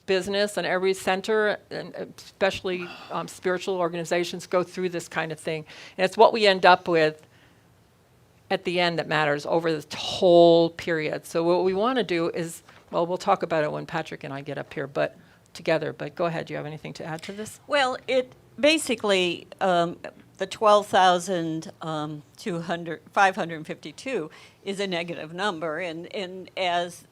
business and every center, and especially spiritual organizations, go through this kind of thing. And it's what we end up with at the end that matters over this whole period. So what we want to do is, well, we'll talk about it when Patrick and I get up here, but together. But go ahead. Do you have anything to add to this? Well, it basically, the 552 is a negative number. And as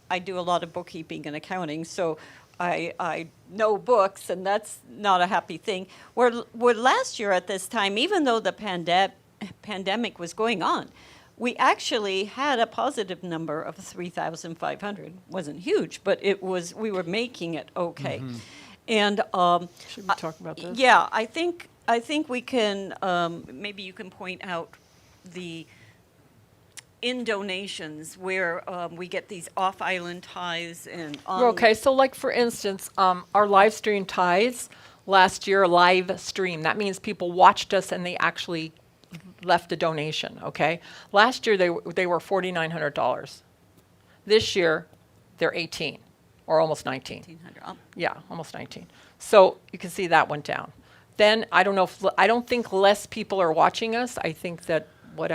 I do a lot of bookkeeping and accounting, so I know books, and that's not a happy thing. Where last year at this time, even though the pandemic was going on, we actually had a positive number of 3,500. Wasn't huge, but we were making it okay. Mm-hmm. And should we talk about this? Yeah, I think we can. Maybe you can point out the in donations where we get these off-island tithes and okay. So, like for instance, our live stream tithes last year, live stream. That means people watched us and they actually left a donation. Okay. Last year they were $4,900. This year they're 18 or almost 19. 1,900. Yeah, almost 19. So you can see that went down. Then I don't think less people are watching us. I think that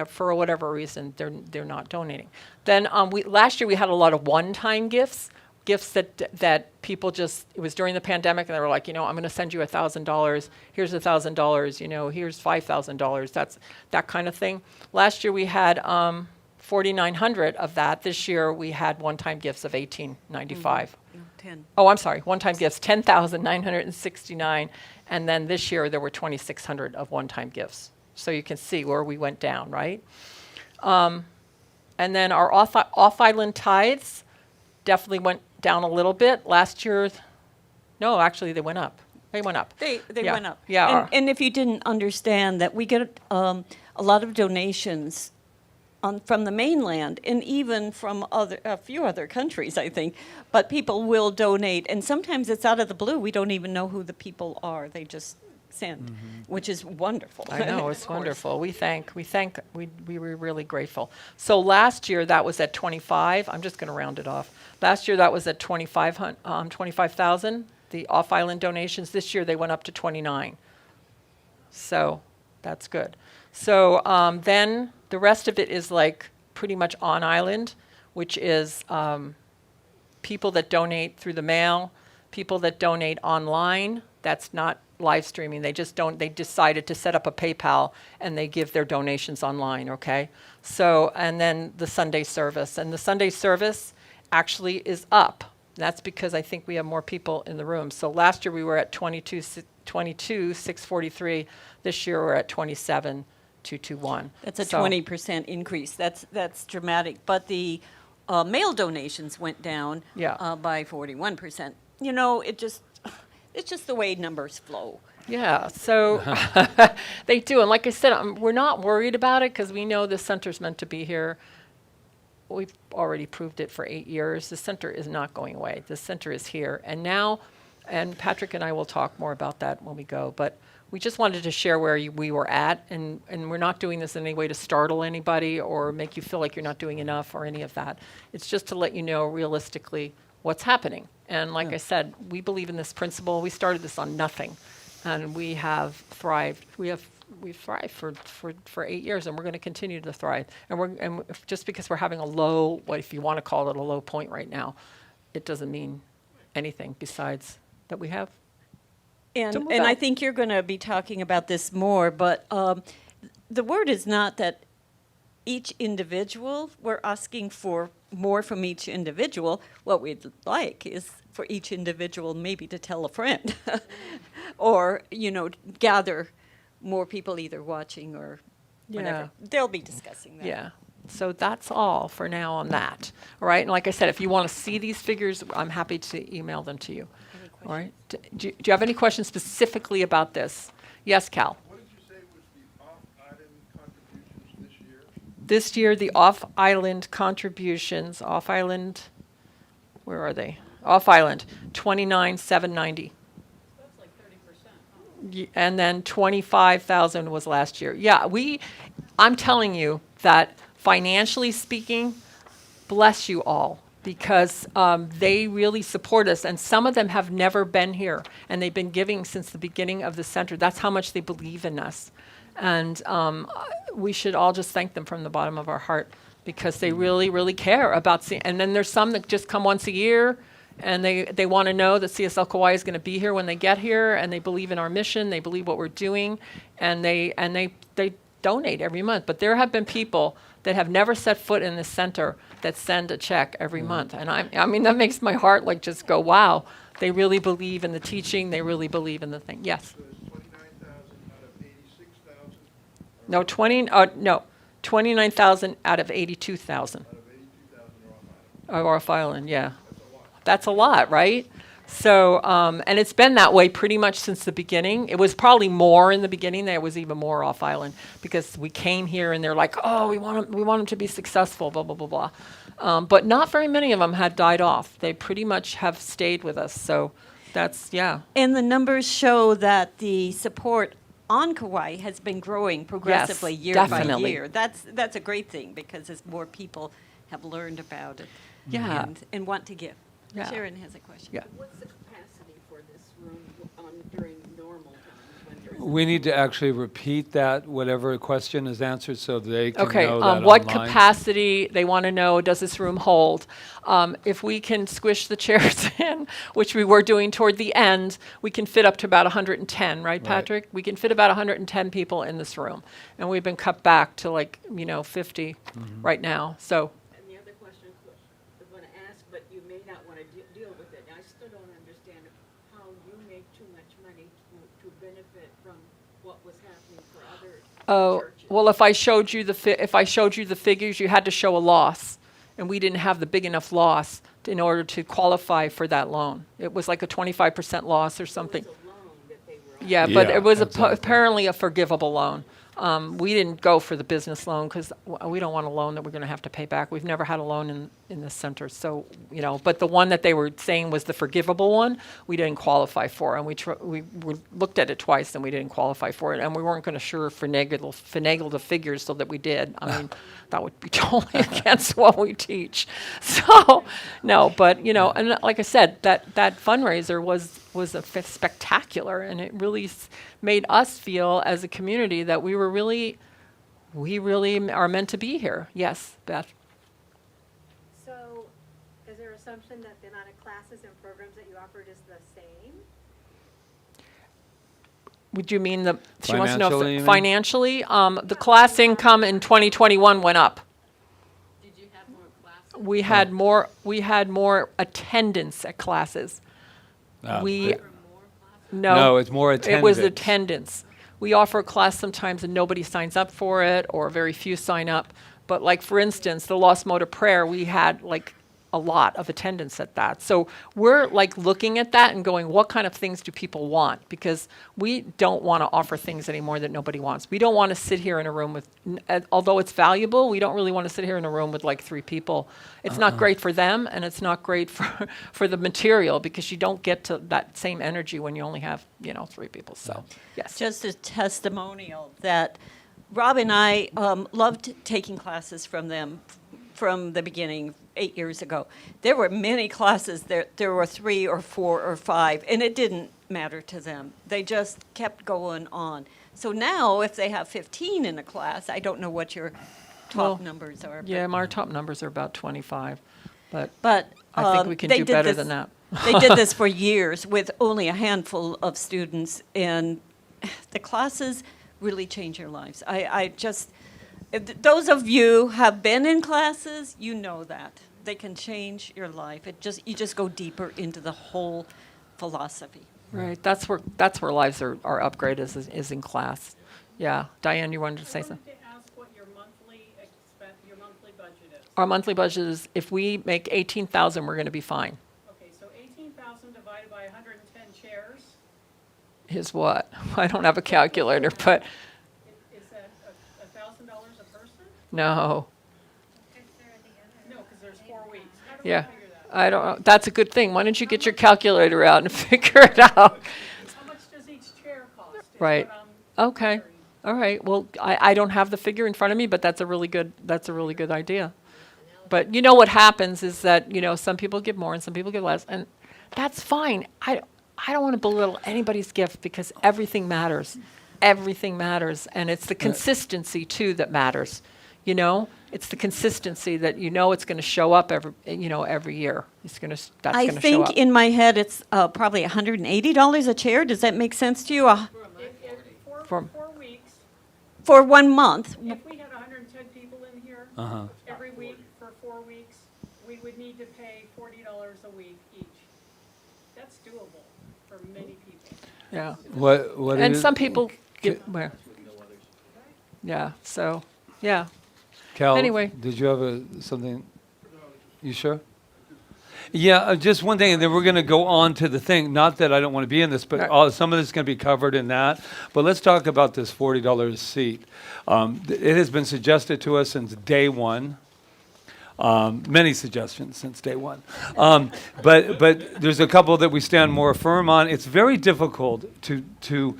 for whatever reason they're not donating. Then last year we had a lot of one-time gifts that people it was during the pandemic and they were like, I'm going to send you $1,000. Here's $1,000. Here's $5,000. That's that kind of thing. Last year we had 4,900 of that. This year we had one-time gifts of $1,895. 10. Oh, I'm sorry. One-time gifts, 10,969. And then this year there were 2,600 of one-time gifts. So you can see where we went down, right? And then our off-island tithes definitely went down a little bit. Last year, no, actually they went up. They went up. They Yeah. went up. Yeah. And if you didn't understand that, we get a lot of donations from the mainland and even from a few other countries, I think. But people will donate, and sometimes it's out of the blue. We don't even know who the people are. They just send, which is wonderful. I know, Of it's course. wonderful. We were really grateful. So last year that was at 25. I'm just going to round it off. Last year that was at 25,000, the off-island donations. This year they went up to 29. So that's good. So then the rest of it is like pretty much on island, which is people that donate through the mail, people that donate online. That's not live streaming. They decided to set up a PayPal and they give their donations online, okay? So, and then the Sunday service. And the Sunday service actually is up. That's because I think we have more people in the room. So last year we were at 22,643. This year we're at 27,221. That's a 20% increase. That's dramatic. But the mail donations went down by 41%. It's just the way numbers flow. Yeah, so they do. And like I said, we're not worried about it because we know the center's meant to be here. We've already proved it for 8 years. The center is not going away. The center is here. And now, and Patrick and I will talk more about that when we go, but we just wanted to share where we were at. And we're not doing this in any way to startle anybody or make you feel like you're not doing enough or any of that. It's just to let you know realistically what's happening. And like I said, we believe in this principle. We started this on nothing, and we have thrived. We've thrived for 8 years, and we're going to continue to thrive. And just because we're having a low, what if you want to call it a low point right now, it doesn't mean anything besides that we have. And I think you're going to be talking about this more, but the word is not that each individual, we're asking for more from each individual. What we'd like is for each individual maybe to tell a friend or, gather more people either watching or whatever. They'll be discussing that. Yeah. So that's all for now on that. All right. And like I said, if you want to see these figures, I'm happy to email them to you. All right. Do you have any questions specifically about this? Yes, Cal. What did you say was the off-island contributions this year? This year, the off-island contributions, off-island, where are they? Off-island, 29,790. That's like 30%. And then 25,000 was last year. Yeah, I'm telling you that financially speaking, bless you all. because they really support us, and some of them have never been here, and they've been giving since the beginning of the center. That's how much they believe in us, and we should all just thank them from the bottom of our heart, because they really, really care about seeing. And then there's some that just come once a year, and they want to know that CSL Kauai is going to be here when they get here, and they believe in our mission, they believe what we're doing, and they donate every month. But there have been people that have never set foot in this center that send a check every month. And I mean, that makes my heart like just go, wow. They really believe in the teaching. They really believe in the thing. Yes. So it's 29,000 out of 86,000, No, 29,000 out of 82,000 out of 82,000 are on island. of Off Island. Yeah, That's a lot. that's a lot, right? So, and it's been that way pretty much since the beginning. It was probably more in the beginning. There was even more Off Island because we came here and they're like, oh, we want them to be successful, blah, blah, blah, blah. But not very many of them had died off. They pretty much have stayed with us. So that's, yeah. And the numbers show that the support on Kauai has been growing progressively year definitely. by year. That's a great thing, because as more people have learned about it Yeah. and want to give. Yeah. Sharon has a question. Yeah. What's the capacity for this room during normal times when there is? We need to actually repeat that, whatever question is answered, so they can Okay, know that what online. capacity, they want to know, does this room hold? If we can squish the chairs in, which we were doing toward the end, we can fit up to about 110, right, Patrick? We can fit about 110 people in this room. And we've been cut back to 50 right now, so. And the other question I'm going to ask, but you may not want to deal with it. I still don't understand how you make too much money to benefit from what was happening for other churches. Well, if I showed you the figures, you had to show a loss, and we didn't have the big enough loss in order to qualify for that loan. It was like a 25% loss or something. It was a loan that they were Yeah, but Yeah, it was exactly. apparently a forgivable loan. We didn't go for the business loan because we don't want a loan that we're going to have to pay back. We've never had a loan in this center. So, but the one that they were saying was the forgivable one, we didn't qualify for. And we looked at it twice and we didn't qualify for it. And we weren't going to finagle the figures so that we did. I mean, that would be totally against what we teach. So, no, but, and like I said, that fundraiser was spectacular, and it really made us feel as a community that we really are meant to be here. Yes, Beth. So, is there assumption that the amount of classes and programs that you offered is the same? Would you mean she wants to know Financially, you mean? financially? The class income in 2021 went up. Did you have more classes? We had more attendance at classes. We Or more classes? No, it's more It was attendance. attendance. We offer a class sometimes and nobody signs up for it, or very few sign up. But like, for instance, the Lost Mode of Prayer, we had a lot of attendance at that. So we're looking at that and going, what kind of things do people want? Because we don't want to offer things anymore that nobody wants. We don't want to sit here in a room with, although it's valuable, we don't really want to sit here in a room with 3 people. It's not great for them, and it's not great for the material, because you don't get to that same energy when you only have, 3 people. So, yes. Just a testimonial that Rob and I loved taking classes from them from the beginning 8 years ago. There were many classes, there were 3 or 4 or 5, and it didn't matter to them. They just kept going on. So now if they have 15 in a class, I don't know what your top numbers are. Yeah, our top numbers are about 25, but But I think we can they do did better this- than that. They did this for years with only a handful of students, and the classes really change your lives. Those of you who have been in classes, you know that. They can change your life. You just go deeper into the whole philosophy. Right, that's where lives are upgraded is in class. Yeah, Diane, you wanted to say I something? wanted to ask what your monthly budget is. Our monthly budget is, if we make 18,000, we're going to be fine. Okay, so 18,000 divided by 110 chairs, Is what? I don't have a calculator, but is that $1,000 a person? no. No, because there's 4 weeks. How do we Yeah, figure that? I don't know. That's a good thing. Why don't you get your calculator out and figure it out? How much does each chair cost? is Right. what I'm Okay. wondering. All right. Well, I don't have the figure in front of me, but that's a really good idea. But you know what happens is that, some people give more and some people give less, and that's fine. I don't want to belittle anybody's gift because everything matters. Everything matters, and it's the consistency too that matters. It's the consistency that it's going to show up every year. That's going to show up. I think in my head it's probably $180 a chair. Does that make sense to you? For- 4 weeks, For 1 month. if we had 110 people in here every week for 4 weeks, we would need to pay $40 a week each. That's doable for many people. Yeah. What And is- some people get where. Yeah. So, yeah. Cal, Anyway. did you have something? You sure? Yeah, just one thing, and then we're going to go on to the thing. Not that I don't want to be in this, but some of this is going to be covered in that. But let's talk about this $40 a seat. It has been suggested to us since day one. Many suggestions since day one. But there's a couple that we stand more firm on. It's very difficult to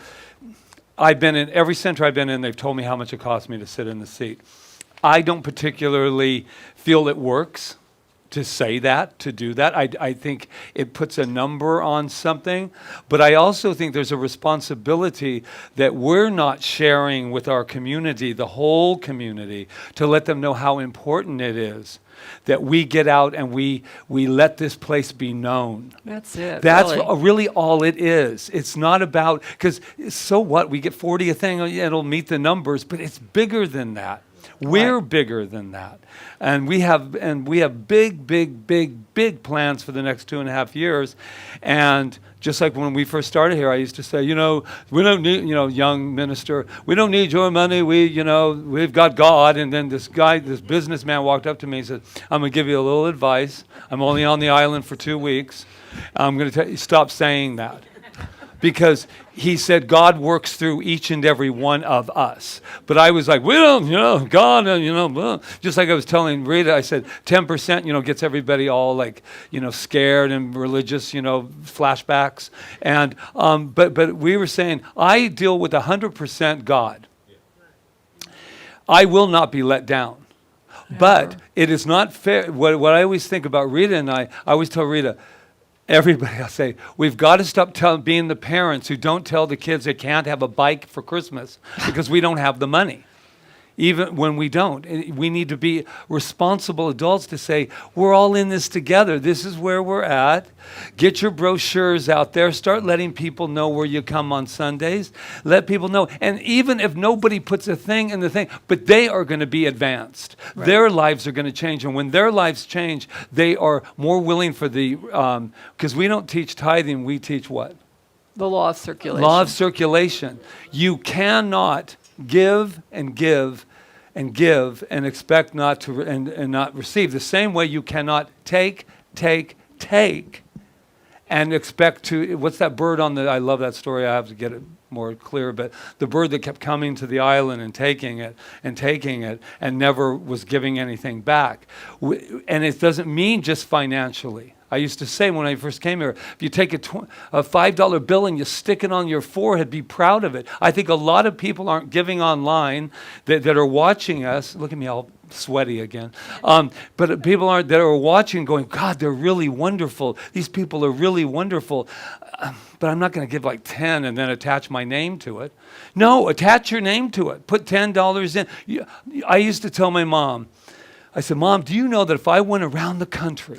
I've been in every center I've been in, they've told me how much it costs me to sit in the seat. I don't particularly feel it works to say that, to do that. I think it puts a number on something, but I also think there's a responsibility that we're not sharing with our community, the whole community, to let them know how important it is that we get out and we let this place be known. That's it. That's really. really all it is. It's not about, because so what? We get 40 a thing, it'll meet the numbers, but it's bigger than that. We're bigger than that. And we have big, big, big, big plans for the next 2.5 years. And just like when we first started here, I used to say, we don't need, young minister, we don't need your money. We've got God. And then this businessman walked up to me and said, I'm going to give you a little advice. I'm only on the island for 2 weeks. I'm going to tell you, stop saying that. Because he said God works through each and every one of us. But I was like, we don't, God, just like I was telling Rita, I said 10%, gets everybody all like, scared and religious, flashbacks. And, but we were saying, I deal with 100% God. I will not be let down. But it is not fair. What I always think about Rita and I always tell Rita, everybody, I'll say, we've got to stop being the parents who don't tell the kids they can't have a bike for Christmas because we don't have the money. Even when we don't. We need to be responsible adults to say, we're all in this together. This is where we're at. Get your brochures out there. Start letting people know where you come on Sundays. Let people know. And even if nobody puts a thing in the thing, but they are going to be advanced. Right. Their lives are going to change. And when their lives change, they are more willing for the, because we don't teach tithing, we teach what? The law of circulation. Law of circulation. You cannot give and give and give and expect not to and not receive. The same way you cannot take and expect to. What's that bird on the? I love that story. I have to get it more clear, but the bird that kept coming to the island and taking it and never was giving anything back. And it doesn't mean just financially. I used to say when I first came here, if you take a $5 bill and you stick it on your forehead, be proud of it. I think a lot of people aren't giving online that are watching us. Look at me all sweaty again. But people that are watching going, God, they're really wonderful. These people are really wonderful. But I'm not going to give like 10 and then attach my name to it. No, attach your name to it. Put $10 in. I used to tell my mom, I said, Mom, do you know that if I went around the country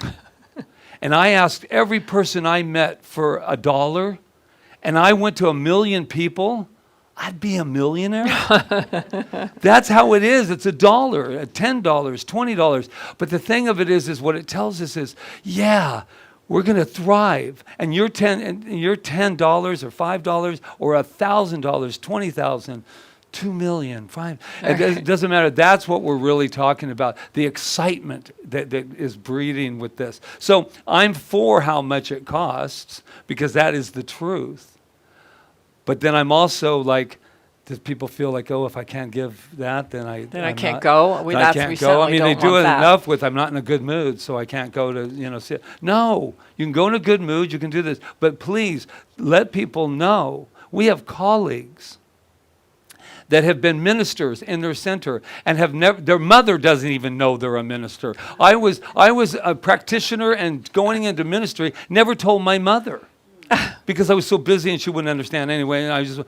and I asked every person I met for $1, and I went to 1 million people, I'd be a millionaire. That's how it is. It's $1, $10, $20. But the thing of it is what it tells us is, yeah, we're going to thrive. And your $10 or $5 or $1,000, 20,000. 2 million, 5. It doesn't matter. That's what we're really talking about. The excitement that is breeding with this. So I'm for how much it costs because that is the truth. But then I'm also like, does people feel like, oh, if I can't give that, then I can't go? I can't go. I mean, they do it enough with I'm not in a good mood, so I can't go to, see it. No, you can go in a good mood. You can do this. But please let people know. We have colleagues that have been ministers in their center and have never, their mother doesn't even know they're a minister. I was a practitioner and going into ministry, never told my mother because I was so busy and she wouldn't understand anyway. And I just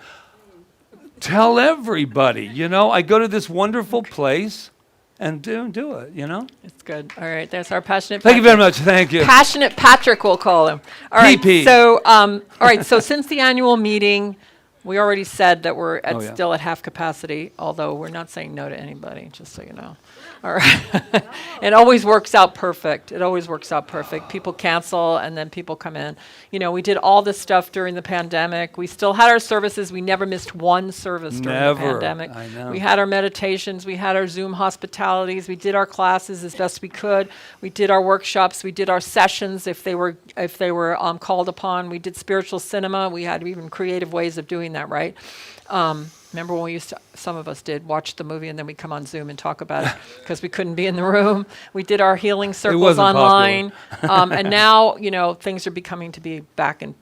tell everybody, you know, I go to this wonderful place and do it, you know. It's good. All right, that's our passionate. Thank you very Patrick. much. Thank you. Passionate Patrick, we'll call him. All right. PP. So, all right. So since the annual meeting, we already said that we're at Oh, yeah. still at half capacity. Although we're not saying no to anybody, just so you know. All right. It always works out perfect. It always works out perfect. People cancel and then people come in. You know, we did all this stuff during the pandemic. We still had our services. We never missed one service during the Never. pandemic. I know. We had our meditations. We had our Zoom hospitalities. We did our classes as best we could. We did our workshops. We did our sessions if they were called upon. We did spiritual cinema. We had even creative ways of doing that, right? Remember when we used to, some of us did, watch the movie and then we'd come on Zoom and talk about it because we couldn't be in the room. We did our healing circles wasn't online. And now, you know, things are becoming to be back in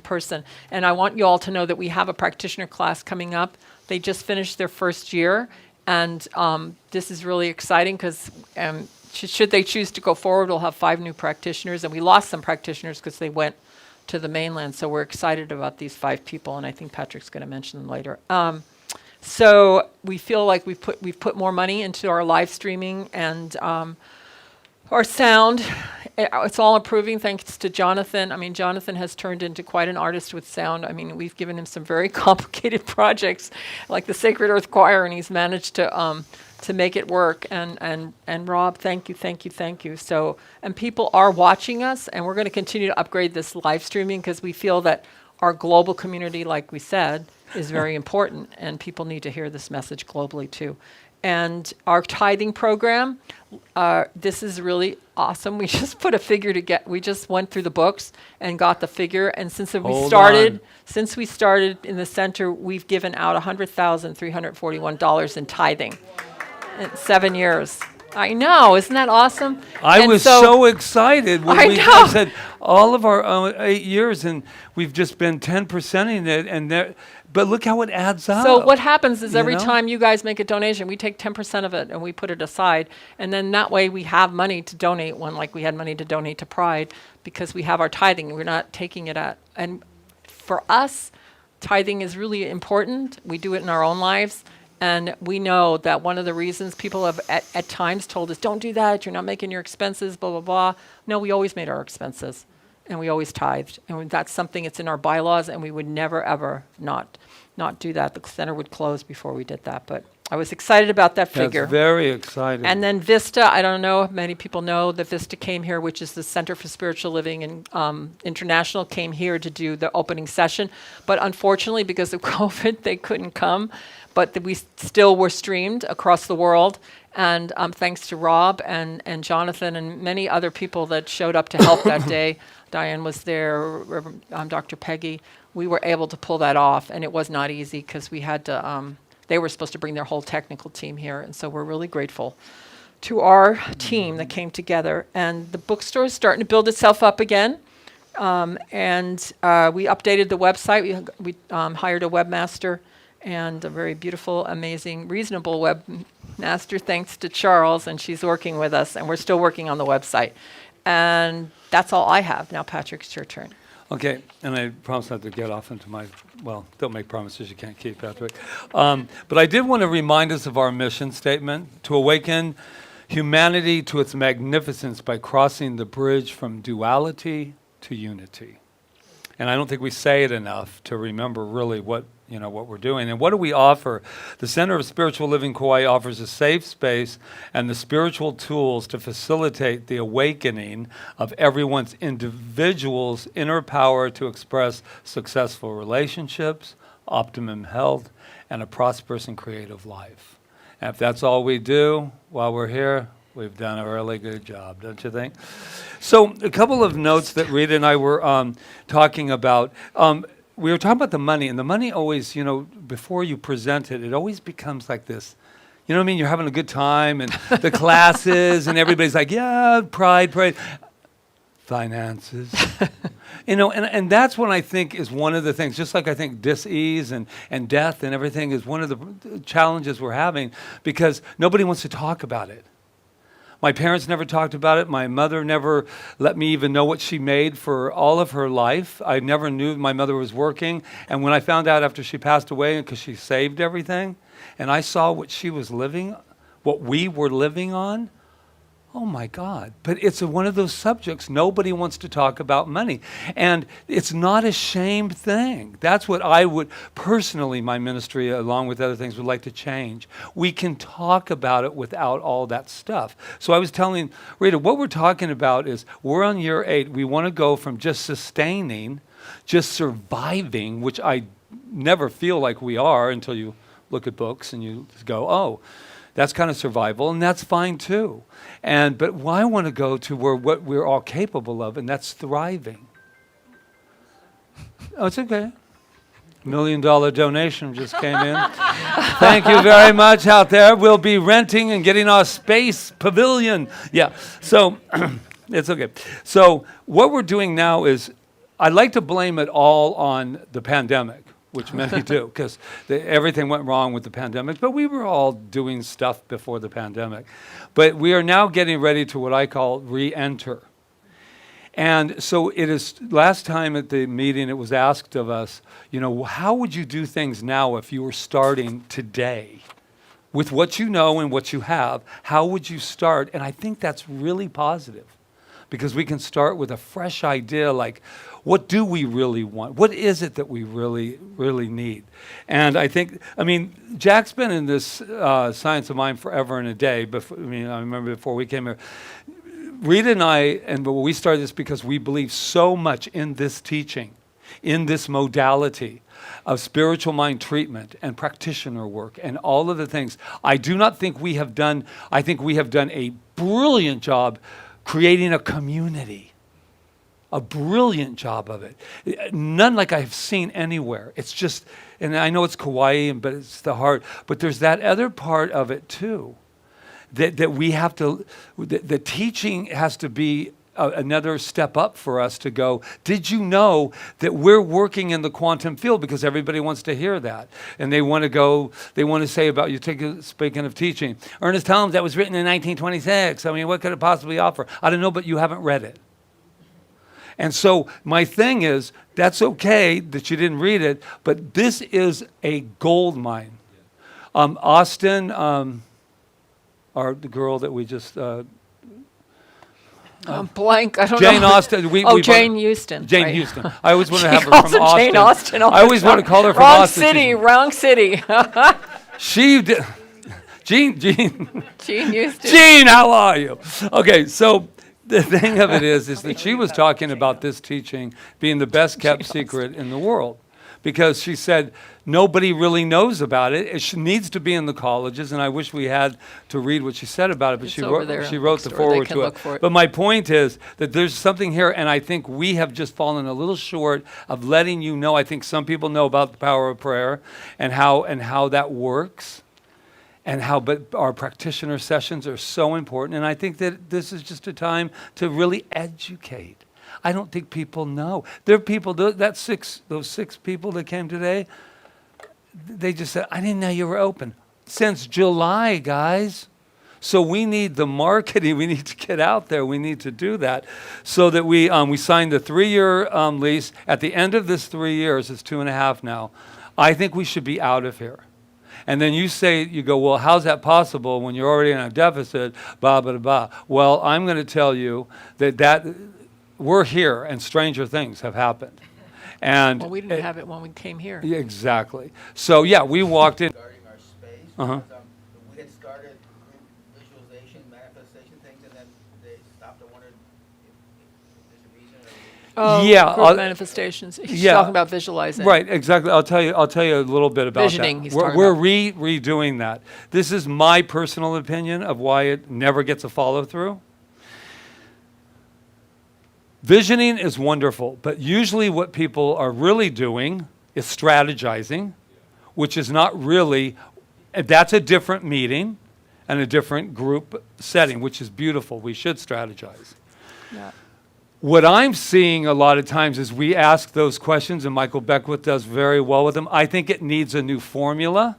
person. And I want you all to know that we have a practitioner class coming up. They just finished their first year. And this is really exciting because should they choose to go forward, we'll have 5 new practitioners. And we lost some practitioners because they went to the mainland. So we're excited about these 5 people, and I think Patrick's going to mention them later. So we feel like we've put more money into our live streaming and our sound. It's all improving thanks to Jonathan. I mean, Jonathan has turned into quite an artist with sound. I mean, we've given him some very complicated projects like the Sacred Earth Choir, and he's managed to make it work. And Rob, thank you. So, and people are watching us, and we're going to continue to upgrade this live streaming because we feel that our global community, like we said, is very important, and people need to hear this message globally too. And our tithing program, this is really awesome. We just put a figure we just went through the books and got the figure. And since we started in the center, we've given out $100,341 in tithing in 7 years. I know, isn't that awesome? I was so excited when I said all of our 8 years, and we've just been 10%ing it, and but look how it adds up. So what happens is every know? time you guys make a donation, we take 10% of it and we put it aside, and then that way we have money to donate like we had money to donate to Pride because we have our tithing. We're not taking it at, and for us, tithing is really important. We do it in our own lives. And we know that one of the reasons people have at times told us, don't do that, you're not making your expenses, blah, blah, blah. No, we always made our expenses, and we always tithed. And that's something that's in our bylaws, and we would never, ever not do that. The center would close before we did that. But I was excited about that figure. That's very exciting. And then Vista, I don't know if many people know that Vista came here, which is the Center for Spiritual Living and International, came here to do the opening session. But unfortunately, because of COVID, they couldn't come. But we still were streamed across the world. And thanks to Rob and Jonathan and many other people that showed up to help that day. Diane was there, Dr. Peggy. We were able to pull that off. And it was not easy because we had to, they were supposed to bring their whole technical team here. And so we're really grateful to our team that came together. And the bookstore is starting to build itself up again. And we updated the website. We hired a webmaster. And a very beautiful, amazing, reasonable webmaster, thanks to Charles, and she's working with us, and we're still working on the website. And that's all I have. Now, Patrick, it's your turn. Okay, and I promise not to get off into don't make promises you can't keep, Patrick. But I did want to remind us of our mission statement, to awaken humanity to its magnificence by crossing the bridge from duality to unity. And I don't think we say it enough to remember really what we're doing. And what do we offer? The Center of Spiritual Living Kauai offers a safe space and the spiritual tools to facilitate the awakening of everyone's individual's inner power to express successful relationships, optimum health, and a prosperous and creative life. And if that's all we do while we're here, we've done a really good job, don't you think? So a couple of notes that Rita and I were talking about. We were talking about the money, and the money always, before you present it, it always becomes like this. You know what I mean? You're having a good time, and the classes, and everybody's like, yeah, pride. finances. And that's what I think is one of the things, just like I think dis-ease and death and everything is one of the challenges we're having because nobody wants to talk about it. My parents never talked about it. My mother never let me even know what she made for all of her life. I never knew my mother was working. And when I found out after she passed away, because she saved everything, and I saw what she was living, what we were living on, oh my God. But it's one of those subjects nobody wants to talk about money. And it's not a shame thing. That's what I would, personally, my ministry, along with other things, would like to change. We can talk about it without all that stuff. So I was telling Rita, what we're talking about is we're on year 8. We want to go from just sustaining, just surviving, which I never feel like we are until you look at books and you go, oh, that's kind of survival, and that's fine too. But I want to go to what we're all capable of, and that's thriving. Oh, it's okay. $1 million donation just came in. Thank you very much out there. We'll be renting and getting our space pavilion. Yeah, so it's okay. So what we're doing now is, I'd like to blame it all on the pandemic, which many do, because everything went wrong with the pandemic. But we were all doing stuff before the pandemic. But we are now getting ready to what I call re-enter. And so it is, last time at the meeting, it was asked of us, how would you do things now if you were starting today? With what you know and what you have, how would you start? And I think that's really positive. Because we can start with a fresh idea like, what do we really want? What is it that we really, really need? And I think, Jack's been in this science of mind forever and a day. Before, I remember before we came here. Rita and I, we started this because we believe so much in this teaching, in this modality of spiritual mind treatment and practitioner work and all of the things. I do not think we have done, I think we have done a brilliant job creating a community, a brilliant job of it. None like I've seen anywhere. It's just, and I know it's Kauai, but it's the heart, but there's that other part of it too, that we have to, the teaching has to be another step up for us to go, did you know that we're working in the quantum field? Because everybody wants to hear that. And they want to go, they want to say about, speaking of teaching, Ernest Holmes, that was written in 1926. What could it possibly offer? I don't know, but you haven't read it. And so my thing is, that's okay that you didn't read it, but this is a gold mine. Austin, the girl that we just... blank. I don't Jane know. Austen. Jane Houston. Jane right. Houston. I always want to have her Calls from her Austin. Jane Austen. I always want to call her from wrong Austin. City. Wrong city. She did. Gene. Jane Houston. Gene, how are you? Okay, so the thing of it is that she was talking about this teaching being the best kept secret in the world. Because she said nobody really knows about it. It needs to be in the colleges, and I wish we had to read what she said about it, but It's she over wrote, there she wrote next the door. They foreword can to look for it. But my point is that there's something here, and I think we have just fallen a little short of letting you know. I think some people know about the power of prayer and how that works, but our practitioner sessions are so important, and I think that this is just a time to really educate. I don't think people know. There are people, those six people that came today, they just said, I didn't know you were open. Since July, guys. So we need the marketing. We need to get out there. We need to do that so that we signed the 3-year lease. At the end of this 3 years, it's 2.5 now, I think we should be out of here. And then you go, well, how's that possible when you're already in a deficit, blah, blah, blah. Well, I'm going to tell you that we're here and stranger things have happened. And Well, we didn't have it when we came here. yeah, exactly. So yeah, we walked in. Regarding our space, Uh-huh. because, we had started group visualization, manifestation things, and then they stopped. I wondered if there's a reason. Oh, Yeah, group manifestations. He's yeah. talking about visualizing. Right, exactly. I'll tell you a little bit about Visioning, that. he's We're, talking we're about. redoing that. This is my personal opinion of why it never gets a follow through. Visioning is wonderful, but usually what people are really doing is strategizing, which is not really, that's a different meeting and a different group setting, which is beautiful. We should strategize. Yeah. What I'm seeing a lot of times is we ask those questions, and Michael Beckwith does very well with them. I think it needs a new formula.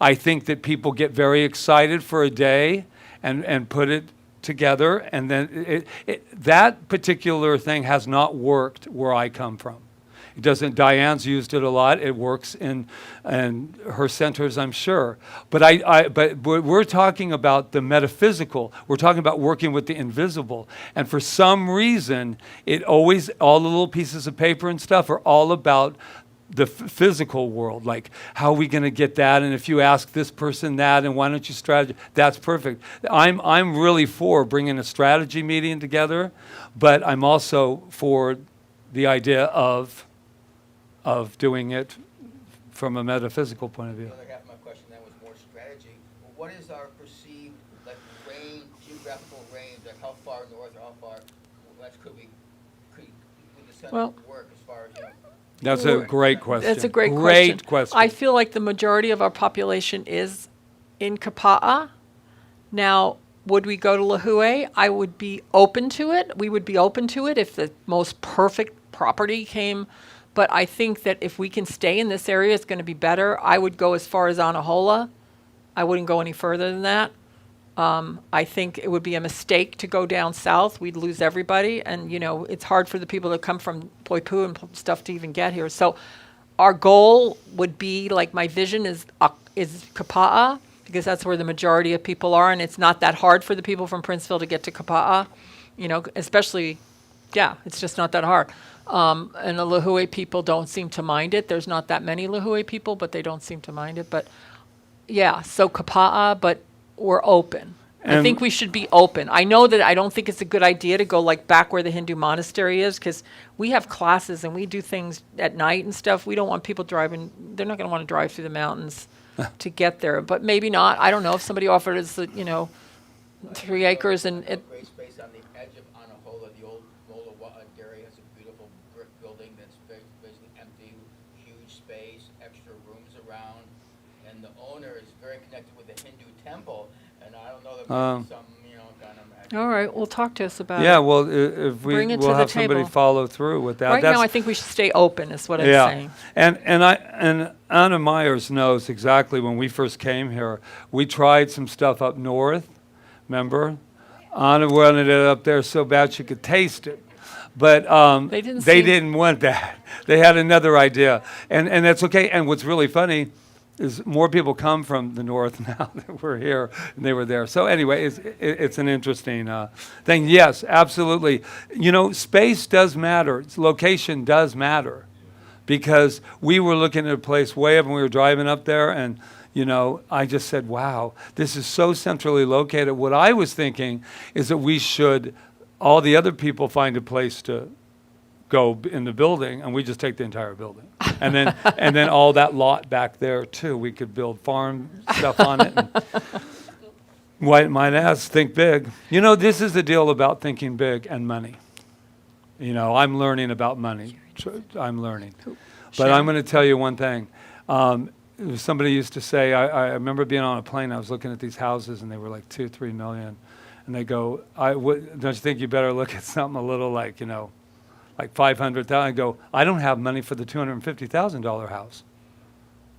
I think that people get very excited for a day and put it together, and then that particular thing has not worked where I come from. It doesn't. Diane's used it a lot. It works in her centers, I'm sure. But but we're talking about the metaphysical. We're talking about working with the invisible. And for some reason, all the little pieces of paper and stuff are all about the physical world. Like, how are we going to get that? And if you ask this person that, and why don't you strategy? That's perfect. I'm really for bringing a strategy meeting together, but I'm also for the idea of doing it from a metaphysical point of view. The other half of my question then was more strategy. Well, what is our perceived, like, range, geographical range, like how far north or how far west could the center Well- work as far as, That's a great question. That's a great question. I feel like the majority of our population is in Kaua'i. Now, would we go to Lihue? I would be open to it. We would be open to it if the most perfect property came. But I think that if we can stay in this area, it's going to be better. I would go as far as Anahola. I wouldn't go any further than that. I think it would be a mistake to go down south. We'd lose everybody. And, it's hard for the people that come from Poipu and stuff to even get here. So our goal would be, like, my vision is Kaua'i, because that's where the majority of people are. And it's not that hard for the people from Princeville to get to Kaua'i, especially, it's just not that hard. And the Lihue people don't seem to mind it. There's not that many Lihue people, but they don't seem to mind it. But, so Kaua'i, but we're open. I think we should be open. I know that I don't think it's a good idea to go, like, back where the Hindu monastery is, because we have classes and we do things at night and stuff. We don't want people driving. They're not going to want to drive through the mountains to get there. But maybe not. I don't know if somebody offered us, 3 acres and it. great space on the edge of Anahola, the old Mola dairy has a beautiful brick building that's basically empty, huge space, extra rooms around, and the owner is very connected with the Hindu temple, and I don't know, there might be some, kind of magic. All right, well, talk to us about Yeah, it. well, if Bring it to we'll the have somebody table. follow through with that. Right now, I think we should stay open, is what I'm saying. And Anna Myers knows exactly when we first came here, we tried some stuff up north, remember? Anna wanted it up there so bad she could taste it. But They didn't they seem- didn't want that. They had another idea. And that's okay. And what's really funny is more people come from the north now that we're here than they were there. So anyway, it's an interesting thing. Yes, absolutely. Space does matter. Location does matter. Because we were looking at a place way up and we were driving up there and, I just said, wow, this is so centrally located. What I was thinking is that we should, all the other people find a place to go in the building and we just take the entire building. And then all that lot back there too. We could build farm stuff on it. And White might ask, think big. This is the deal about thinking big and money. I'm learning about money. I'm learning. But I'm going to tell you one thing. Somebody used to say, I remember being on a plane, I was looking at these houses and they were like 2-3 million. And they go, don't you think you better look at something a little like, like 500,000? I go, I don't have money for the $250,000 house.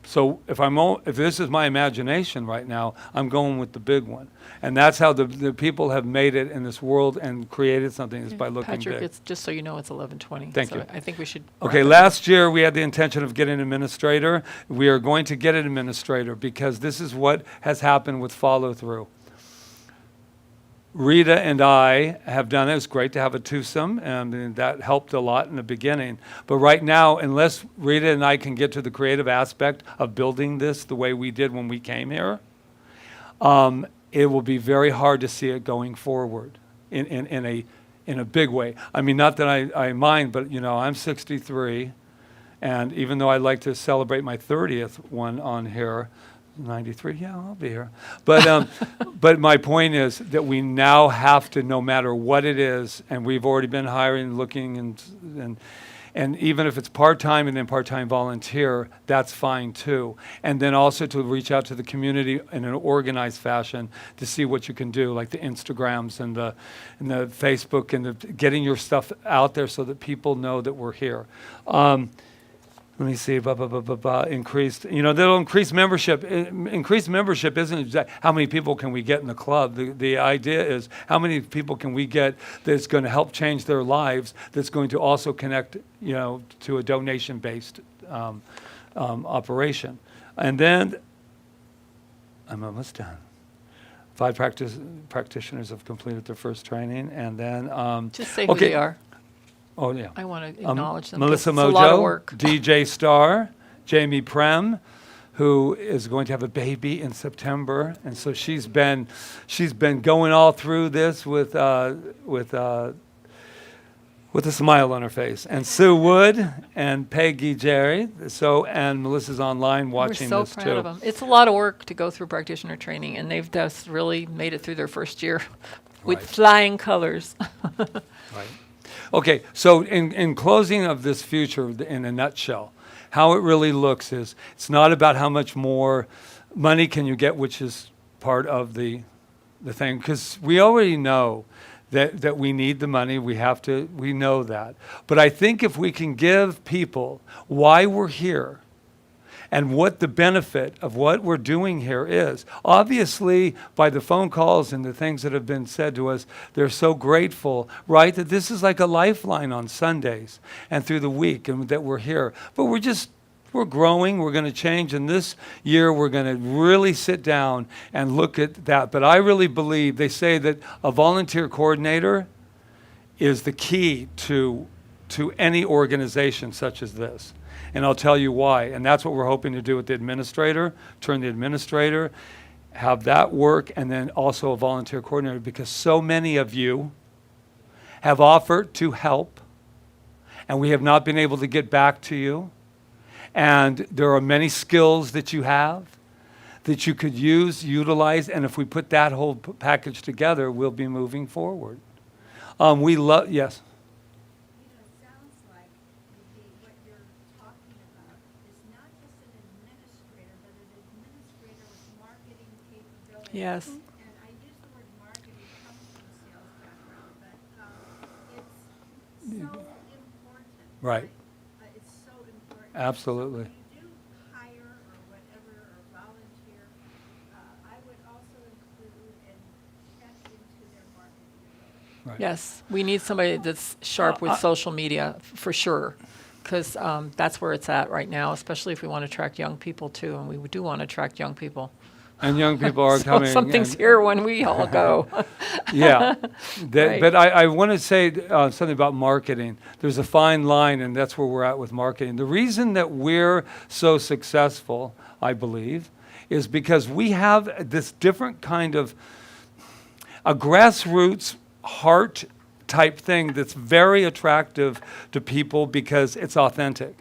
So if this is my imagination right now, I'm going with the big one. And that's how the people have made it in this world and created something is by looking Patrick, big. it's just so you know, it's 11:20. Thank so you. I think we should. Okay, last year we had the intention of getting an administrator. We are going to get an administrator because this is what has happened with follow-through. Rita and I have done it. It's great to have a twosome, and that helped a lot in the beginning. But right now, unless Rita and I can get to the creative aspect of building this the way we did when we came here, it will be very hard to see it going forward in a big way. I mean, not that I mind, but I'm 63, and even though I'd like to celebrate my 30th one on here, 93, yeah, I'll be here. But but my point is that we now have to, no matter what it is, and we've already been hiring, looking, and And even if it's part-time and then part-time volunteer, that's fine too. And then also to reach out to the community in an organized fashion to see what you can do, like the Instagrams and the Facebook and getting your stuff out there so that people know that we're here. Let me see, increased, they'll increase membership. Increased membership isn't how many people can we get in the club. The idea is how many people can we get that's going to help change their lives, that's going to also connect, to a donation-based operation. And then, I'm almost done. 5 practitioners have completed their first training, and then... Just say who they are. Oh, yeah. I want to acknowledge them. Melissa It's a lot of Mojo, work. DJ Star, Jamie Prem, who is going to have a baby in September, and so she's been going all through this with a smile on her face. And Sue Wood and Peggy Jerry. And Melissa's online watching We're this so too. proud of them. It's a lot of work to go through practitioner training, and they've just really made it through their first year with Right. flying colors. Right. Okay, so in closing of this future, in a nutshell, how it really looks is it's not about how much more money can you get, which is part of the thing, because we already know that we need the money. We know that. But I think if we can give people why we're here and what the benefit of what we're doing here is. Obviously, by the phone calls and the things that have been said to us, they're so grateful, right, that this is like a lifeline on Sundays and through the week, and that we're here. But we're growing, we're going to change, and this year we're going to really sit down and look at that. But I really believe, they say that a volunteer coordinator is the key to any organization such as this. And I'll tell you why. And that's what we're hoping to do with the administrator, turn the administrator, have that work, and then also a volunteer coordinator, because so many of you have offered to help, and we have not been able to get back to you. And there are many skills that you have that you could utilize, and if we put that whole package together, we'll be moving forward. Yes? It sounds like what you're talking about is not just an administrator, but an administrator with marketing capability. Yes. And I use the word marketing, comes from a sales background, but it's so important. Right. It's so important. Absolutely. So when you do hire or whatever, or volunteer, I would also include and check into their marketing ability. Right. Yes, we need somebody that's sharp with social media, for sure, because that's where it's at right now, especially if we want to attract young people too, and we do want to attract young people. And young people are So coming. something's and- here when we all go. Yeah. Right. But I want to say something about marketing. There's a fine line, and that's where we're at with marketing. The reason that we're so successful, I believe, is because we have this different kind of a grassroots heart type thing that's very attractive to people because it's authentic.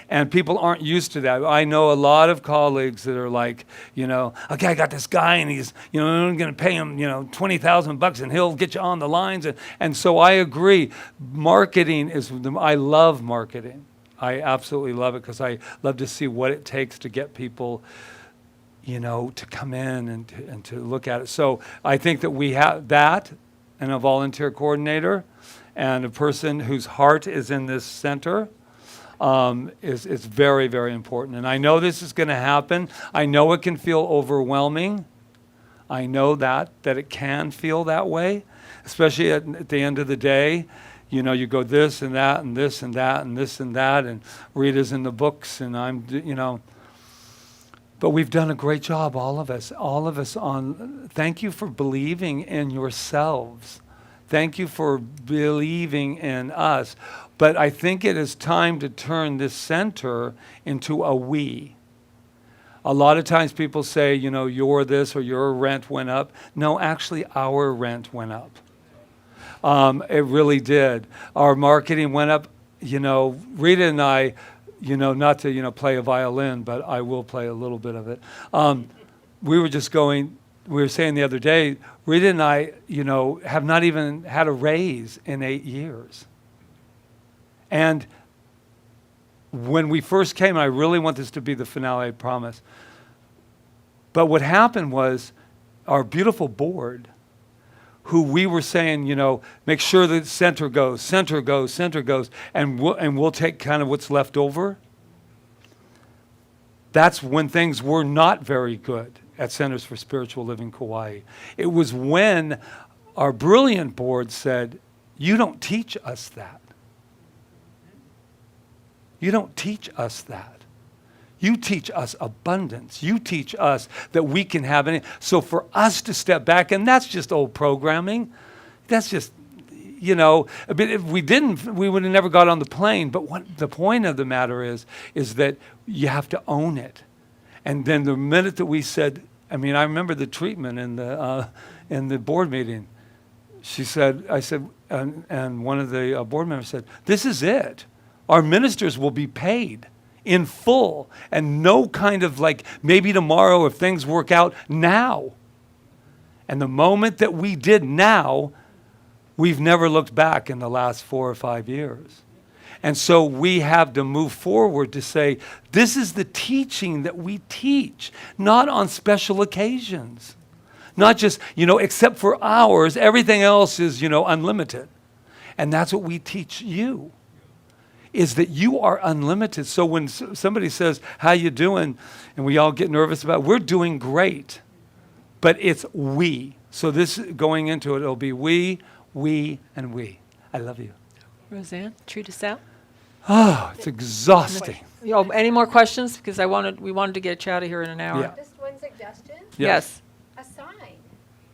And people aren't used to that. I know a lot of colleagues that are like, okay, I got this guy and he's, I'm going to pay him, $20,000 and he'll get you on the lines. And so I agree. Marketing I love marketing. I absolutely love it because I love to see what it takes to get people, to come in and to look at it. So I think that we have that and a volunteer coordinator and a person whose heart is in this center. Is very, very important. And I know this is going to happen. I know it can feel overwhelming. I know that it can feel that way, especially at the end of the day. You go this and that and this and that and this and that, and Rita's in the books, and I'm, But we've done a great job, all of us thank you for believing in yourselves. Thank you for believing in us. But I think it is time to turn this center into a we. A lot of times people say, you're this or your rent went up. No, actually our rent went up. It really did. Our marketing went up. Rita and I, not to, play a violin, but I will play a little bit of it. We were saying the other day, Rita and I, have not even had a raise in 8 years. And when we first came, I really want this to be the finale, I promise. But what happened was our beautiful board, who we were saying, you know, make sure that center goes, and we'll take kind of what's left over. That's when things were not very good at Centers for Spiritual Living Kauai. It was when our brilliant board said, you don't teach us that. You don't teach us that. You teach us abundance. You teach us that we can have any. So for us to step back, and that's just old programming. That's just, you know, but if we didn't, we would have never got on the plane. But what the point of the matter is that you have to own it. And then the minute that we said, I mean, I remember the treatment in the board meeting. She said, I said, and one of the board members said, this is it. Our ministers will be paid in full, and no kind of like, maybe tomorrow if things work out, now. And the moment that we did now, we've never looked back in the last 4 or 5 years. And so we have to move forward to say, this is the teaching that we teach, not on special occasions. Not just, you know, except for hours, everything else is, you know, unlimited. And that's what we teach you. Is that you are unlimited. So when somebody says, how you doing? And we all get nervous about it, we're doing great. But it's we. So this, going into it, it'll be we, and we. I love you. Roseanne, treat us out. Oh, it's exhausting. Any more questions? Because we wanted to get you out of here in an hour. Yeah. Just one suggestion, Yes. a sign,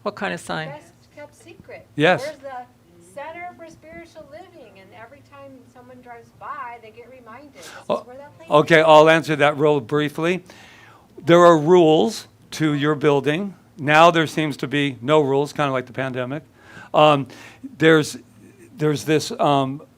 What kind of sign? best kept secret. Yes. Where's the Center for Spiritual Living? And every time someone drives by, they get reminded, this is where that place is. Okay, I'll answer that real briefly. There are rules to your building. Now there seems to be no rules, kind of like the pandemic. There's this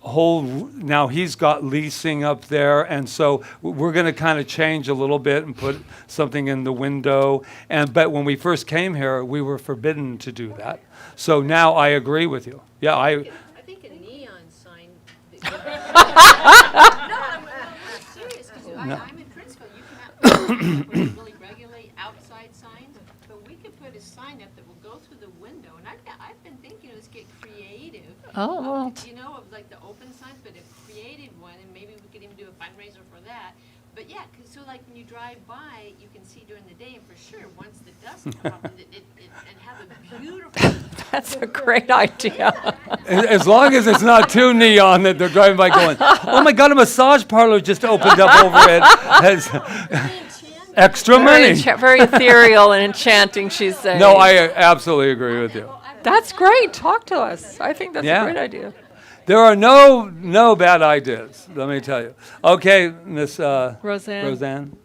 whole, now he's got leasing up there, and so we're going to kind of change a little bit and put something in the window. But when we first came here, we were forbidden to do that. So now I agree with you. Yeah, I think a neon sign. No, I'm serious, because I'm in Princeton. You cannot really regulate outside signs, but we could put a sign up that will go through the window. And I've been thinking, let's get creative. Oh, well. You know, of like the open signs, but a creative one, and maybe we could even do a fundraiser for that. But yeah, so like when you drive by, you can see during the day, and for sure, once the dust comes off, and have a beautiful. That's a great idea. as long as it's not too neon that they're driving by going, oh my God, a massage parlor just opened up over it. Has extra money. Very ethereal and enchanting, she's saying. No, I absolutely agree with you. That's great. Talk to us. I think that's Yeah. a great idea. There are no bad ideas, let me tell you. Okay, Miss Roseanne.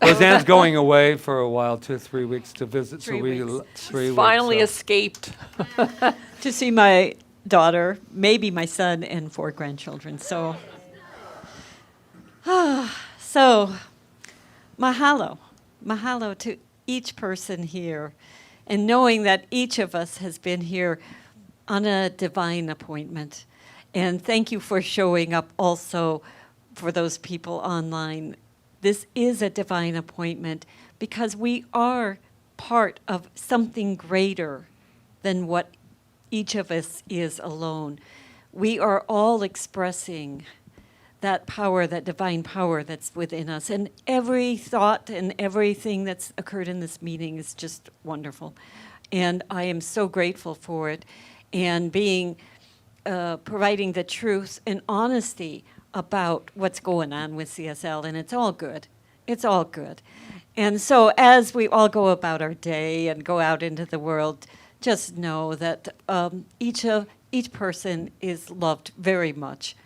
Roseanne's going away for a while, 2 or 3 weeks to visit. 3 so we weeks. 3 weeks. Finally so. escaped. To see my daughter, maybe my son, and 4 grandchildren. So, so mahalo. Mahalo to each person here. And knowing that each of us has been here on a divine appointment. And thank you for showing up also for those people online. This is a divine appointment because we are part of something greater than what each of us is alone. We are all expressing that power, that divine power that's within us. And every thought and everything that's occurred in this meeting is just wonderful. And I am so grateful for it. And providing the truth and honesty about what's going on with CSL, and it's all good. It's all good. And so as we all go about our day and go out into the world, just know that each person is loved very much.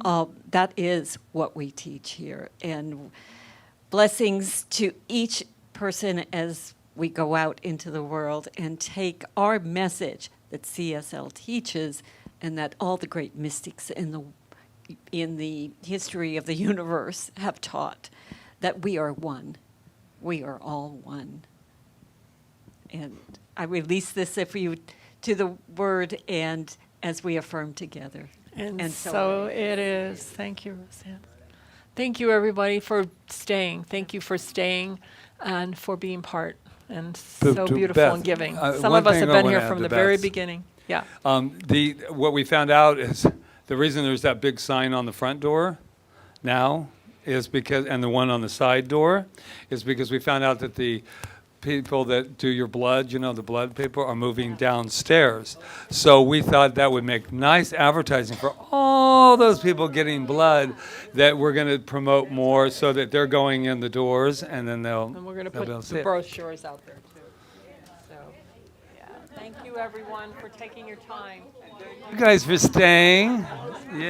That is what we teach here. And blessings to each person as we go out into the world and take our message that CSL teaches and that all the great mystics in the history of the universe have taught, that we are one. We are all one. And I release this to the word and as we affirm together. And so it is. Thank you, Roseanne. Thank you, everybody, for staying. Thank you for staying and for being part. And so to beautiful Beth, and giving. Some one of us thing have I been wanna here add from to the very Beth's. beginning. Yeah. What we found out is the reason there's that big sign on the front door now is because, and the one on the side door, is because we found out that the people that do your blood, you know, the blood people are moving downstairs. So we thought that would make nice advertising for all those people getting blood, that we're going to promote more so that they're going in the doors, and then And we're going to they'll put be able to see the it. brochures out there, too. So, yeah. Thank you, everyone, for taking your time. You guys for staying. Yeah.